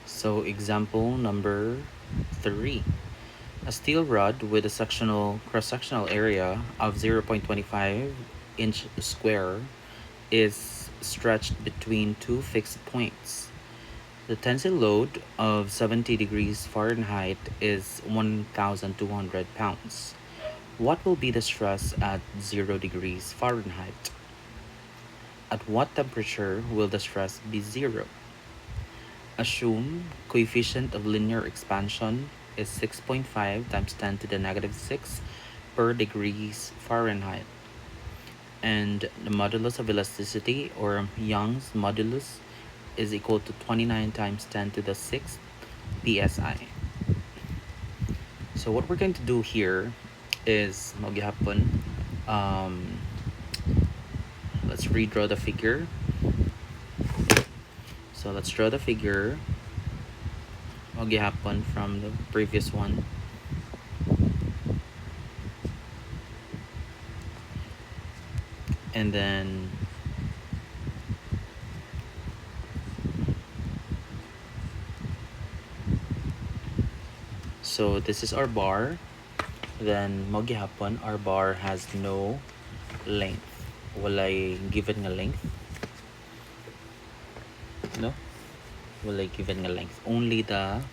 So example number 3. A steel rod with a cross-sectional area of 0.25 inch square is stretched between two fixed points. The tensile load of 70 degrees Fahrenheit is 1,200 pounds. What will be the stress at 0 degrees Fahrenheit? At what temperature will the stress be 0? Assume coefficient of linear expansion is 6.5 times 10 to the negative 6 per degrees Fahrenheit. And the modulus of elasticity, or Young's modulus, is equal to 29 times 10 to the 6th psi. So what we're going to do here is magyapon. Let's redraw the figure. So let's draw the figure magyapon from the previous one. And then so this is our bar. Then magyapon, our bar has no length. Walay given nga length. No? Walay given nga length. Only the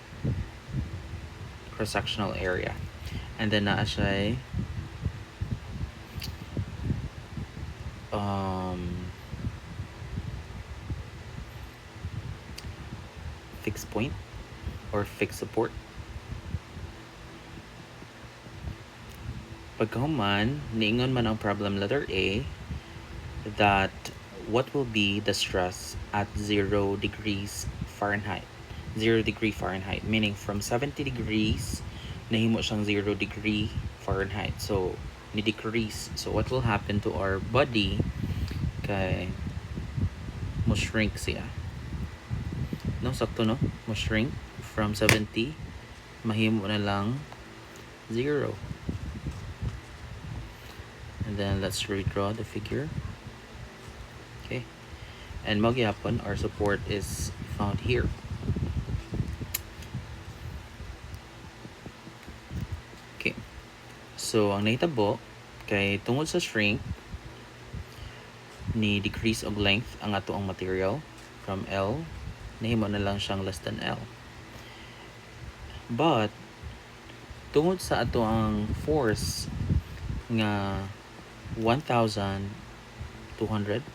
cross-sectional area. And then naa siya fixed point or fixed support. Pagkahuman, niingon man ang problem letter A that what will be the stress at 0 degrees Fahrenheit. 0 degree Fahrenheit, meaning from 70 degrees, nahimo siyang 0 degree Fahrenheit. So, ni-decrease. So, what will happen to our body kay mo shrink siya. No, sakto no? Mo shrink from 70, mahimo na lang 0. And then let's redraw the figure. Okay. And magyapon, our support is found here. Okay. So ang nahitabo kay tungod sa shrink ni decrease og length ang ato ang material from L, nahimo na lang siyang less than L. But tungod sa ato ang force nga 1,200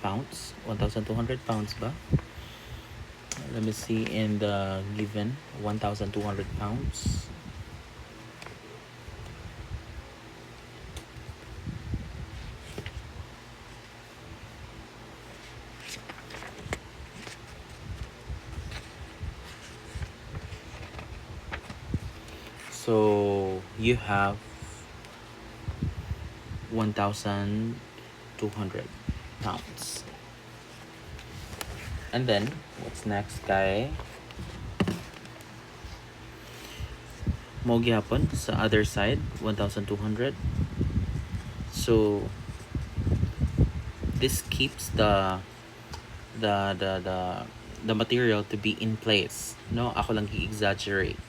pounds. 1,200 pounds ba? Let me see in the given 1,200 pounds. So you have 1,200 pounds. And then what's next kay mo gyapon sa other side 1,200. So this keeps the material to be in place, no? Ako lang i-exaggerate.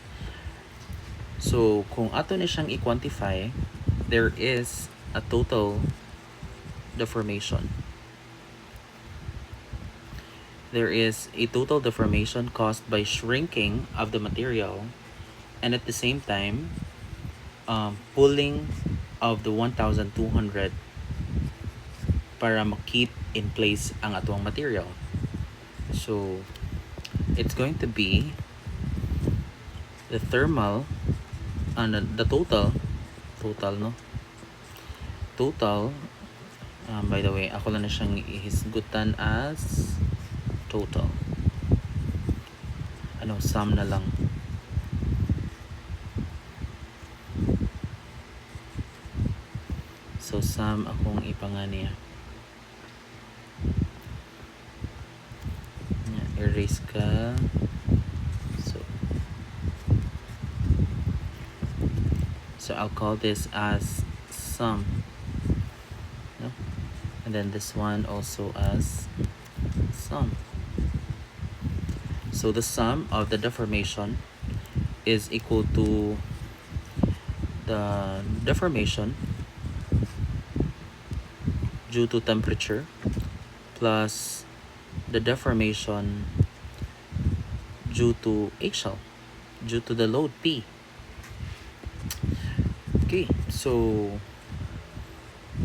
So kung ato na siyang i-quantify, there is a total deformation. There is a total deformation caused by shrinking of the material and at the same time pulling of the 1,200 para ma-keep in place ang atong material. So it's going to be the thermal the total no, total by the way, ako lang na siyang ihisgutan as total. Sum na lang. So sum akong ipanganiya. Erase ka. So I'll call this as sum. No? And then this one also as sum. So the sum of the deformation is equal to the deformation due to temperature plus the deformation due to HL, due to the load P. Okay, so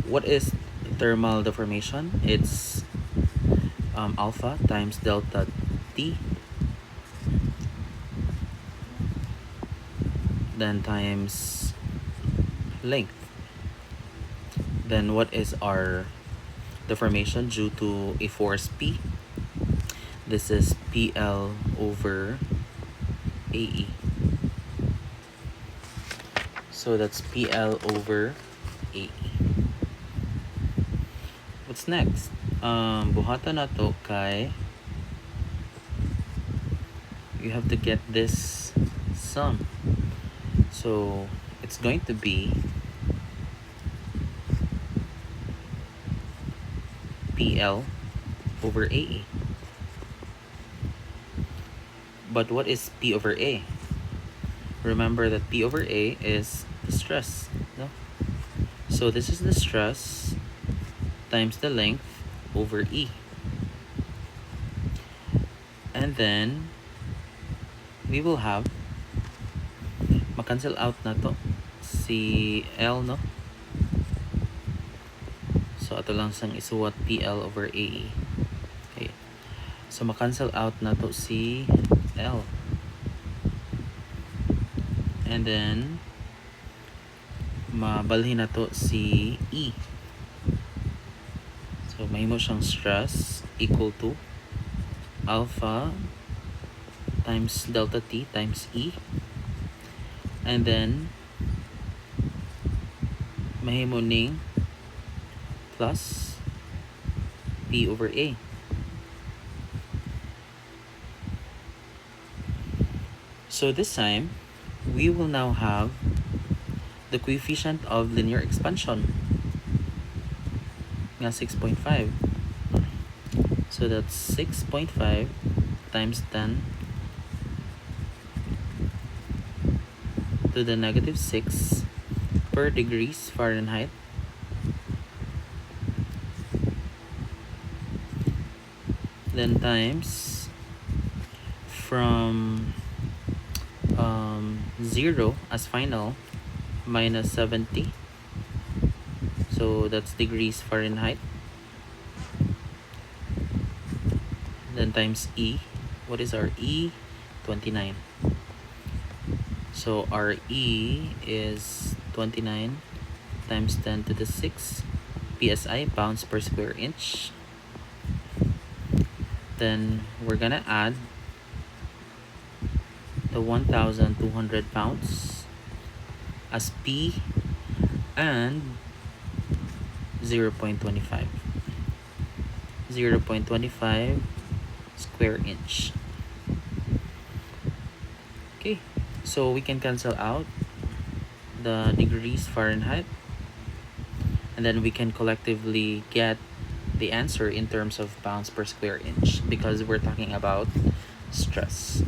what is thermal deformation? It's alpha times delta T, then times length. Then what is our deformation due to a force P? This is PL over AE. So that's PL over AE. What's next? Buhatan na to kay you have to get this sum. So it's going to be PL over AE. But what is P over A? Remember that P over A is the stress, no? So this is the stress times the length over E. And then we will have makancel out na to si L, no? So ato lang sang isuwat PL over AE. Okay. So makancel out na to si L. And then mabalhin na to si E. So mahimo siyang stress equal to alpha times delta T times E. And then mahimo ning plus P over A. So this time, we will now have the coefficient of linear expansion, nga 6.5. So that's 6.5 times 10 to the negative 6 per degrees Fahrenheit. Then times from 0 as final minus 70. So that's degrees Fahrenheit. Then times E. What is our E? 29. So our E is 29 times 10 to the 6 psi, pounds per square inch. Then we're gonna add the 1,200 pounds as P and 0.25 square inch. Okay, so we can cancel out the degrees Fahrenheit, and then we can collectively get the answer in terms of pounds per square inch because we're talking about stress.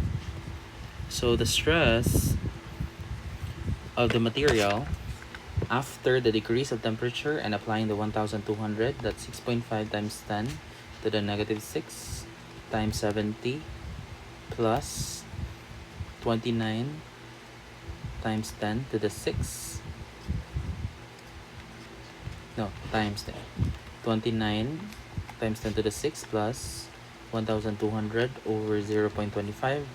So the stress of the material after the decrease of temperature and applying the 1,200, that's 6.5 times 10 to the negative 6 times 70 plus 29 times 10 to the 6. No, times 10. 29 times 10 to the 6 plus 1,200 over 0.25.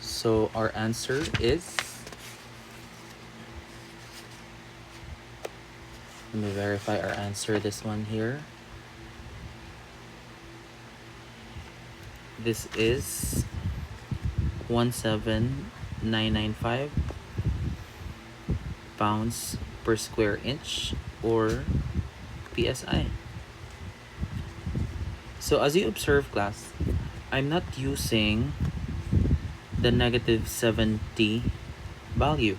So our answer is, let me verify our answer, this one here. This is 17995 pounds per square inch or psi. So as you observe, class, I'm not using the negative 70 value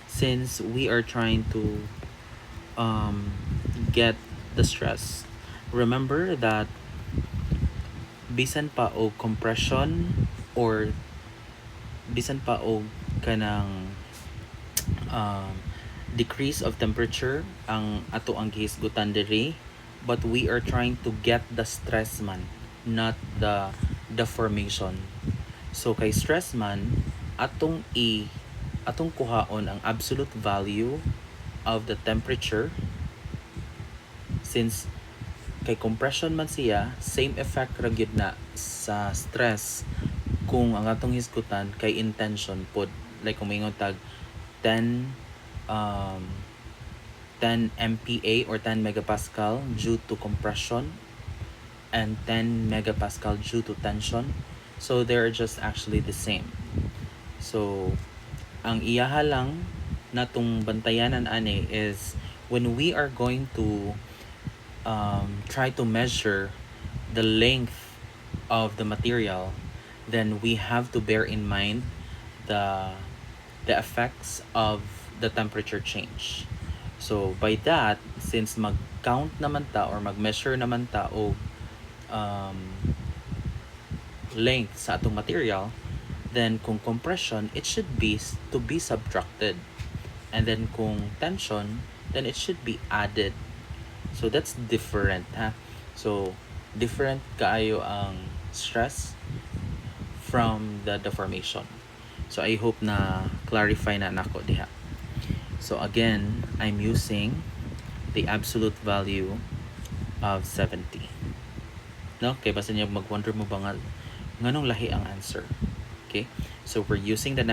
since we are trying to get the stress. Remember that bisan pa og compression or bisan pa og kanang um, decrease of temperature ang ato ang gihisgutan diri, but we are trying to get the stress man, not the deformation. So kay stress man, atong kuhaon ang absolute value of the temperature, since kay compression man siya, same effect ra gyud na sa stress kung ang atong hisgutan kay intention pod, like kung maingon tag 10 um 10 MPa or 10 megapascal due to compression and 10 megapascal due to tension, so they're just actually the same. So ang iyaha lang natong bantayanan ani is when we are going to try to measure the length of the material, then we have to bear in mind the the effects of the temperature change. So by that, since mag-count naman ta or mag-measure naman ta o length sa atong material, then kung compression, it should be to be subtracted. And then kung tension, then it should be added. So that's different, ha? So different kaayo ang stress from the deformation. So I hope na clarify na nako diha. So again, I'm using the absolute value of 70. No? Kaya basta niya mag-wonder mo ba nga nganong lahi ang answer. Okay? So we're using the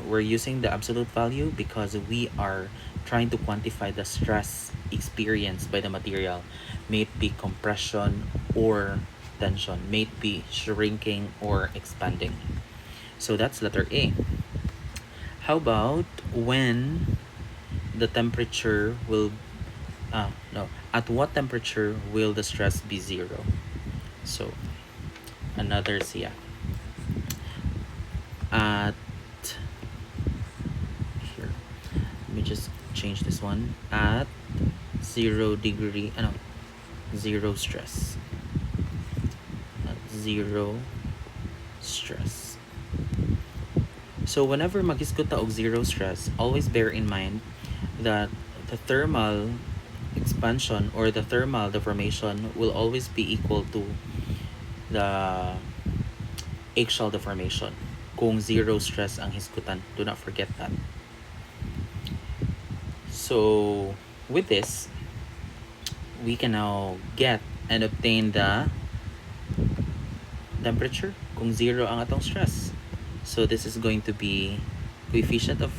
we're using the absolute value because we are trying to quantify the stress experienced by the material, may it be compression or tension, may it be shrinking or expanding. So that's letter A. How about when the temperature will at what temperature will the stress be zero? So another siya. At here, let me just change this one. At 0 degree, zero stress. At 0 stress. So whenever maghisgot ta og zero stress, always bear in mind that the thermal expansion or the thermal deformation will always be equal to the eggshell deformation kung zero stress ang hisgutan. Do not forget that. So with this, we can now get and obtain the temperature kung zero ang atong stress. So this is going to be coefficient of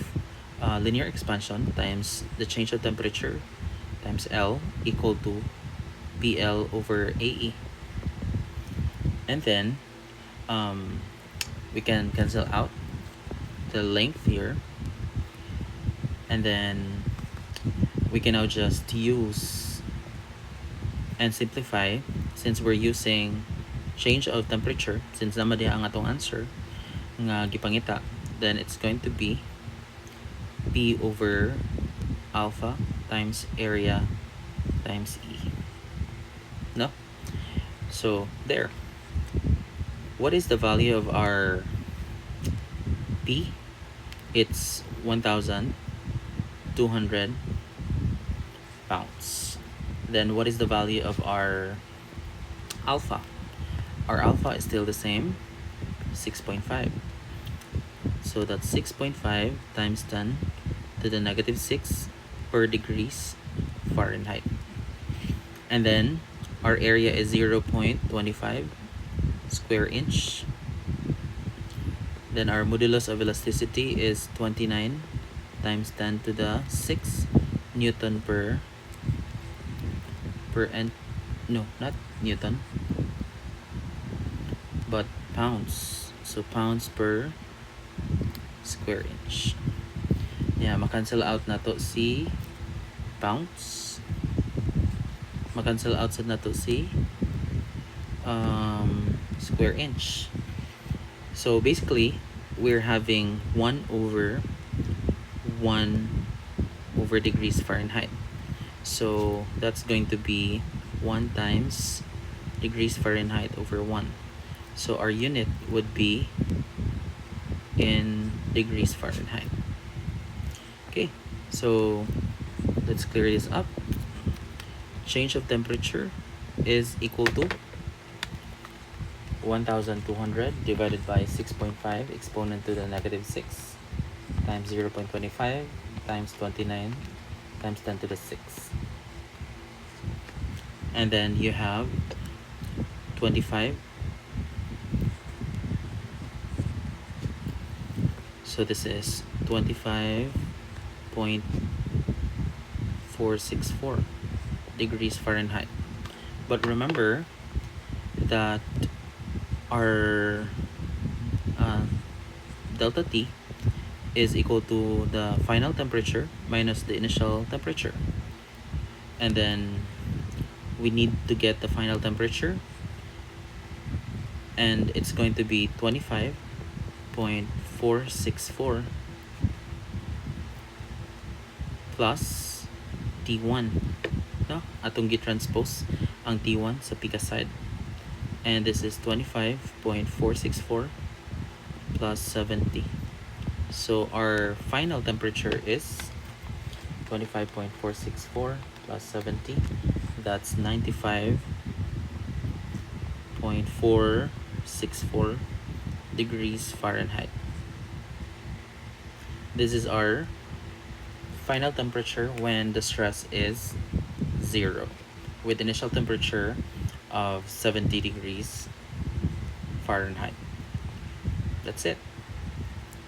linear expansion times the change of temperature times L equal to PL over AE. And then we can cancel out the length here, and then we can now just use and simplify, since we're using change of temperature, since naman diha ang atong answer nga gipangita, then it's going to be P over alpha times area times E. No? So there. What is the value of our P? It's 1,200 pounds. Then what is the value of our alpha? Our alpha is still the same, 6.5. So that's 6.5 times 10 to the negative 6 per degrees Fahrenheit. And then our area is 0.25 square inch. Then our modulus of elasticity is 29 times 10 to the 6 Newton per no, not Newton, but pounds. So pounds per square inch. Yeah, makancel out na to si pounds. Makancel out sad na to si square inch. So basically, we're having 1 over degrees Fahrenheit. So that's going to be 1 times degrees Fahrenheit over 1. So our unit would be in degrees Fahrenheit. Okay, so let's clear this up. Change of temperature is equal to 1200 divided by 6.5 exponent to the negative 6 times 0.25 times 29 times 10 to the 6. And then you have 25. So this is 25.464 degrees Fahrenheit. But remember that our delta T is equal to the final temperature minus the initial temperature. And then we need to get the final temperature, and it's going to be 25.464 plus T1. No? Atong gitranspose ang T1 sa pika side. And this is 25.464 plus 70. So our final temperature is 25.464 plus 70. That's 95.464 degrees Fahrenheit. This is our final temperature when the stress is 0, with initial temperature of 70 degrees Fahrenheit. That's it.